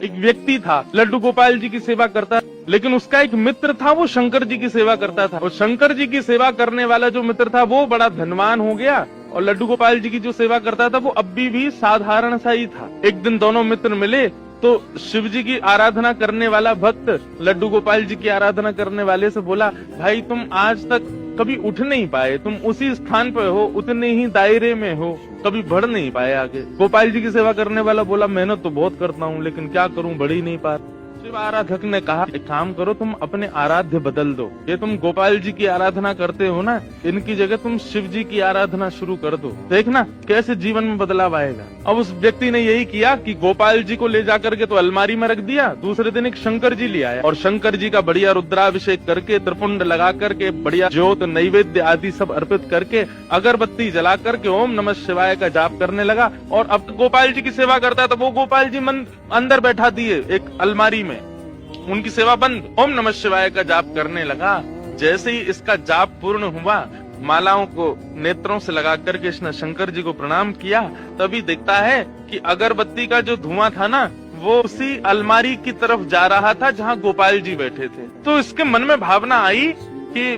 एक व्यक्ति था, लड्डू गोपाल जी की सेवा करता, लेकिन उसका एक मित्र था, वो शंकर जी की सेवा करता था। और शंकर जी की सेवा करने वाला जो मित्र था वो बड़ा धनवान हो गया, और लड्डू गोपाल जी की जो सेवा करता था वो अभी भी साधारण सा ही था। एक दिन दोनों मित्र मिले तो शिव जी की आराधना करने वाला भक्त लड्डू गोपाल जी की आराधना करने वाले से बोला, भाई तुम आज तक कभी उठ नहीं पाए, तुम उसी स्थान पे हो, उतने ही दायरे में हो, कभी बढ़ नहीं पाए आगे। गोपाल जी की सेवा करने वाला बोला, मेहनत तो बहुत करता हूँ लेकिन क्या करूँ, बढ़ ही नहीं पा रहा। शिव आराधक ने कहा, एक काम करो, तुम अपने आराध्य बदल दो। ये तुम गोपाल जी की आराधना करते हो ना, इनकी जगह तुम शिव जी की आराधना शुरू कर दो, देखना कैसे जीवन में बदलाव आएगा। अब उस व्यक्ति ने यही किया कि गोपाल जी को ले जाकर के तो अलमारी में रख दिया, दूसरे दिन एक शंकर जी ले आया और शंकर जी का बढ़िया रुद्राभिषेक करके, त्रिपुंड लगा करके, बढ़िया ज्योत नैवेद्य आदि सब अर्पित करके, अगरबत्ती जला करके ओम नमः शिवाय का जाप करने लगा। और अब गोपाल जी की सेवा करता था, वो गोपाल जी अंदर बैठा दिए एक अलमारी में, उनकी सेवा बंद, ओम नमः शिवाय का जाप करने लगा। जैसे ही इसका जाप पूर्ण हुआ, मालाओं को नेत्रों से लगा करके इसने शंकर जी को प्रणाम किया, तभी दिखता है कि अगरबत्ती का जो धुआं था ना, वो उसी अलमारी की तरफ जा रहा था जहाँ गोपाल जी बैठे थे। तो इसके मन में भावना आई कि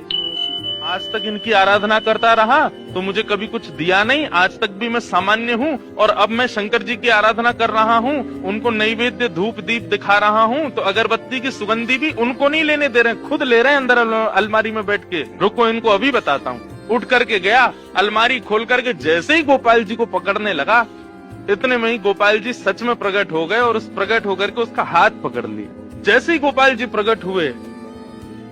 आज तक इनकी आराधना करता रहा तो मुझे कभी कुछ दिया नहीं, आज तक भी मैं सामान्य हूँ, और अब मैं शंकर जी की आराधना कर रहा हूँ, उनको नैवेद्य धूप दीप दिखा रहा हूँ, तो अगरबत्ती की सुगंधी भी उनको नहीं लेने दे रहे, खुद ले रहे हैं अंदर अलमारी में बैठ के। रुको इनको अभी बताता हूँ। उठ करके गया, अलमारी खोल करके जैसे ही गोपाल जी को पकड़ने लगा, इतने में ही गोपाल जी सच में प्रकट हो गए, और उस प्रकट होकर के उसका हाथ पकड़ लिया। जैसे ही गोपाल जी प्रकट हुए,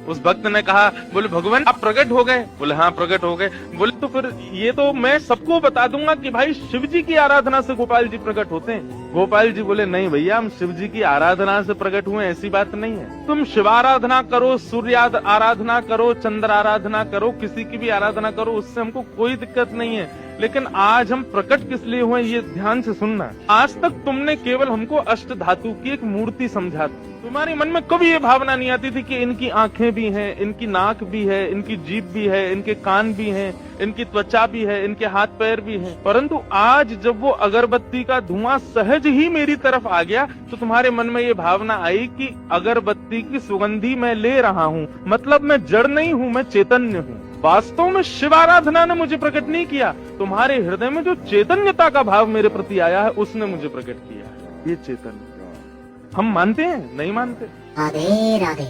उस भक्त ने कहा, बोले भगवान आप प्रकट हो गए? बोले हाँ प्रकट हो गए। बोले तो फिर ये तो मैं सबको बता दूंगा कि भाई शिव जी की आराधना से गोपाल जी प्रकट होते हैं। गोपाल जी बोले, नहीं भैया, हम शिव जी की आराधना से प्रकट हुए, ऐसी बात नहीं है। तुम शिव आराधना करो, सूर्य आराधना करो, चंद्र आराधना करो, किसी की भी आराधना करो, उससे हमको कोई दिक्कत नहीं है, लेकिन आज हम प्रकट किस लिए हुए ये ध्यान से सुनना। आज तक तुमने केवल हमको अष्ट धातु की एक मूर्ति समझा, तुम्हारे मन में कभी ये भावना नहीं आती थी कि इनकी आंखें भी हैं, इनकी नाक भी है, इनकी जीभ भी है, इनके कान भी हैं, इनकी त्वचा भी है, इनके हाथ पैर भी हैं। परंतु आज जब वो अगरबत्ती का धुआं सहज ही मेरी तरफ आ गया, तो तुम्हारे मन में ये भावना आई कि अगरबत्ती की सुगंधी मैं ले रहा हूँ, मतलब मैं जड़ नहीं हूँ, मैं चैतन्य हूँ। वास्तव में शिव आराधना ने मुझे प्रकट नहीं किया, तुम्हारे हृदय में जो चैतन्यता का भाव मेरे प्रति आया है उसने मुझे प्रकट किया है। ये चैतन्य हम मानते हैं, नहीं मानते? राधे राधे।